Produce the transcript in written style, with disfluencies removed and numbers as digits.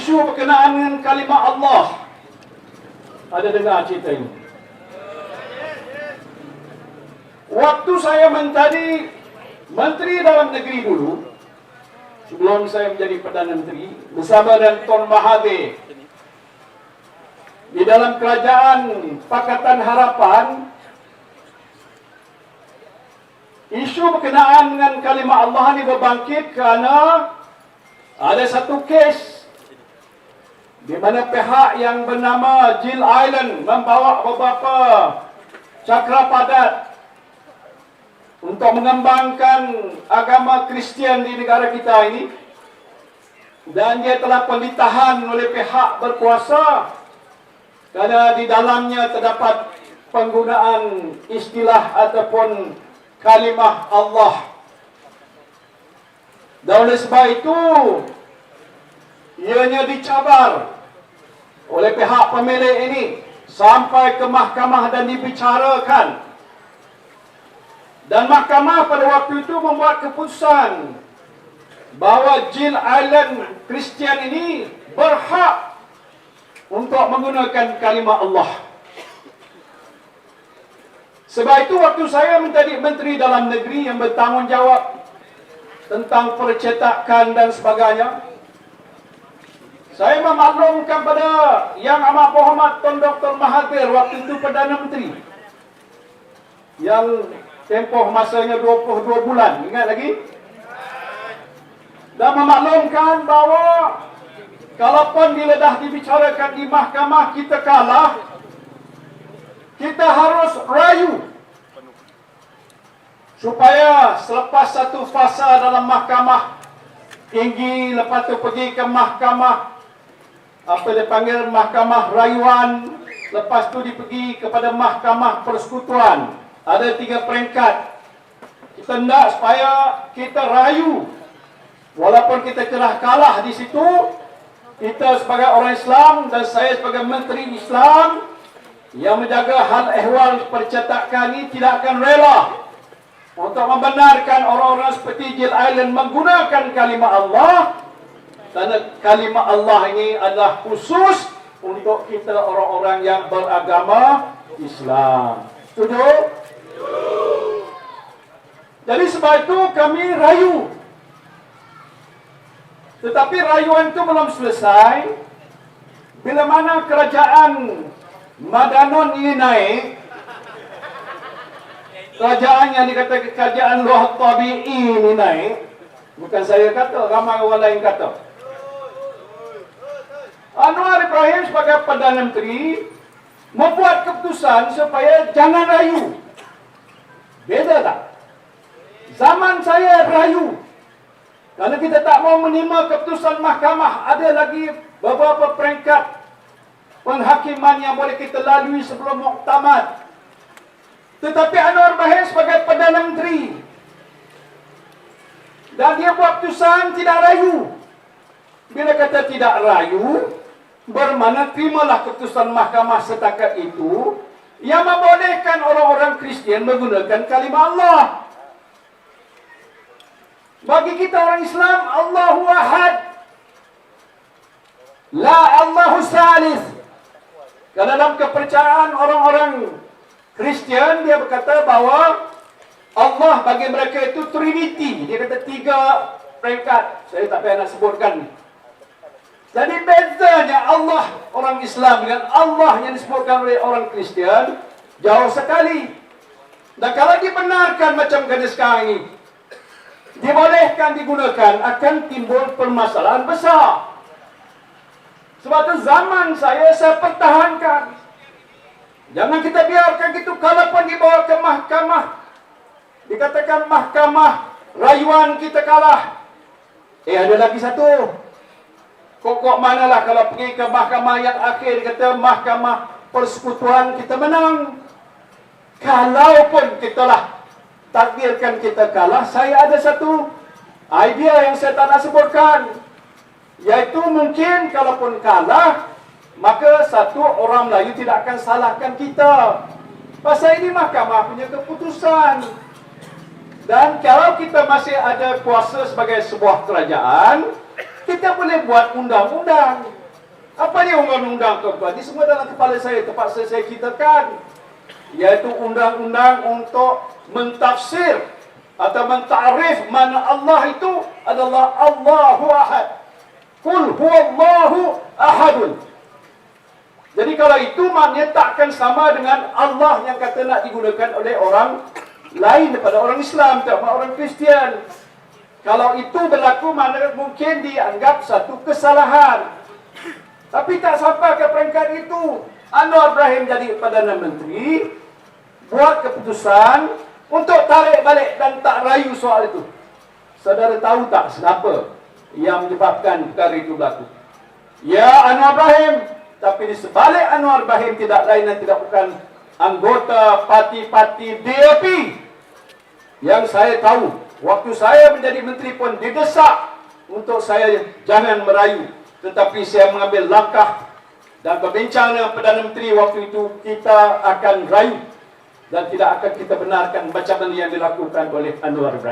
isu berkenaan dengan kalimah Allah. Ada dengar cerita ini? Waktu saya menjadi Menteri Dalam Negeri dulu, sebelum saya menjadi Perdana Menteri, bersama dengan Tun Mahathir, di dalam kerajaan Pakatan Harapan, isu berkenaan dengan kalimah Allah ini berbangkit kerana ada satu kes di mana pihak yang bernama Jill Island membawa beberapa cakra padat untuk mengembangkan agama Kristian di negara kita ini, dan dia telah pun ditahan oleh pihak berkuasa kerana di dalamnya terdapat penggunaan istilah ataupun kalimah Allah. Dan oleh sebab itu ianya dicabar oleh pihak pemilik ini sampai ke mahkamah dan dibicarakan. Dan mahkamah pada waktu itu membuat keputusan bahawa Jill Island Kristian ini berhak untuk menggunakan kalimah Allah. Sebab itu waktu saya menjadi Menteri Dalam Negeri yang bertanggungjawab tentang percetakan dan sebagainya, saya memaklumkan pada Yang Amat Berhormat Tun Dr. Mahathir, waktu itu Perdana Menteri, yang tempoh masanya 22 bulan, ingat lagi? Dan memaklumkan bahawa kalaupun bila dah dibicarakan di mahkamah kita kalah, kita harus rayu supaya selepas satu fasa dalam mahkamah tinggi, lepas tu pergi ke mahkamah apa dia panggil, mahkamah rayuan, lepas tu pergi kepada mahkamah persekutuan. Ada 3 peringkat. Kita hendak supaya kita rayu, walaupun kita telah kalah di situ, kita sebagai orang Islam dan saya sebagai Menteri Islam yang menjaga hal ehwal percetakan ini tidak akan rela untuk membenarkan orang-orang seperti Jill Island menggunakan kalimah Allah, kerana kalimah Allah ini adalah khusus untuk kita orang-orang yang beragama Islam. Setuju? Jadi sebab itu kami rayu. Tetapi rayuan itu belum selesai. Bila mana kerajaan Madanon ini naik, kerajaan yang dikatakan kerajaan Luh Tabi'i ini naik, bukan saya kata, ramai orang lain kata. Anwar Ibrahim sebagai Perdana Menteri membuat keputusan supaya jangan rayu. Beza tak? Zaman saya rayu, kerana kita tak mau menerima keputusan mahkamah. Ada lagi beberapa peringkat penghakiman yang boleh kita lalui sebelum muktamad. Tetapi Anwar Ibrahim sebagai Perdana Menteri, dan dia buat keputusan tidak rayu. Bila kata tidak rayu, bermakna terimalah keputusan mahkamah setakat itu yang membolehkan orang-orang Kristian menggunakan kalimah Allah. Bagi kita orang Islam, Allahu Ahad, La Allahu Salis. Kerana dalam kepercayaan orang-orang Kristian, dia berkata bahawa Allah bagi mereka itu Trinity. Dia kata 3 peringkat. Saya tak payah nak sebutkan. Jadi bezanya Allah orang Islam dengan Allah yang disebutkan oleh orang Kristian jauh sekali. Dan kalau dibenarkan macam kata sekarang ini, dibolehkan digunakan, akan timbul permasalahan besar. Sebab itu zaman saya pertahankan. Jangan kita biarkan gitu. Kalaupun dibawa ke mahkamah, dikatakan mahkamah rayuan kita kalah, ada lagi satu. Kok manalah kalau pergi ke mahkamah yang akhir, dikata mahkamah persekutuan kita menang. Kalaupun kita lah takdirkan kita kalah, saya ada satu idea yang saya tak nak sebutkan, iaitu mungkin kalaupun kalah, maka satu orang Melayu tidak akan salahkan kita. Pasal ini mahkamah punya keputusan. Dan kalau kita masih ada kuasa sebagai sebuah kerajaan, kita boleh buat undang-undang. Apa dia undang-undang tuan-tuan? Ini semua dalam kepala saya, terpaksa saya ceritakan. Iaitu undang-undang untuk mentafsir atau mentarif mana Allah itu adalah Allahu Ahad. Qul huwallahu ahadun. Jadi kalau itu maknanya takkan sama dengan Allah yang kata nak digunakan oleh orang lain daripada orang Islam, terutama orang Kristian. Kalau itu berlaku, maknanya mungkin dianggap satu kesalahan. Tapi tak sampai ke peringkat itu. Anwar Ibrahim jadi Perdana Menteri, buat keputusan untuk tarik balik dan tak rayu soal itu. Saudara tahu tak kenapa yang menyebabkan perkara itu berlaku? Ya, Anwar Ibrahim. Tapi di sebalik Anwar Ibrahim tidak lain dan tidak bukan anggota parti-parti DAP. Yang saya tahu, waktu saya menjadi menteri pun didesak untuk saya jangan merayu. Tetapi saya mengambil langkah dan berbincang dengan Perdana Menteri waktu itu, kita akan rayu dan tidak akan kita benarkan macam mana yang dilakukan oleh Anwar Ibrahim.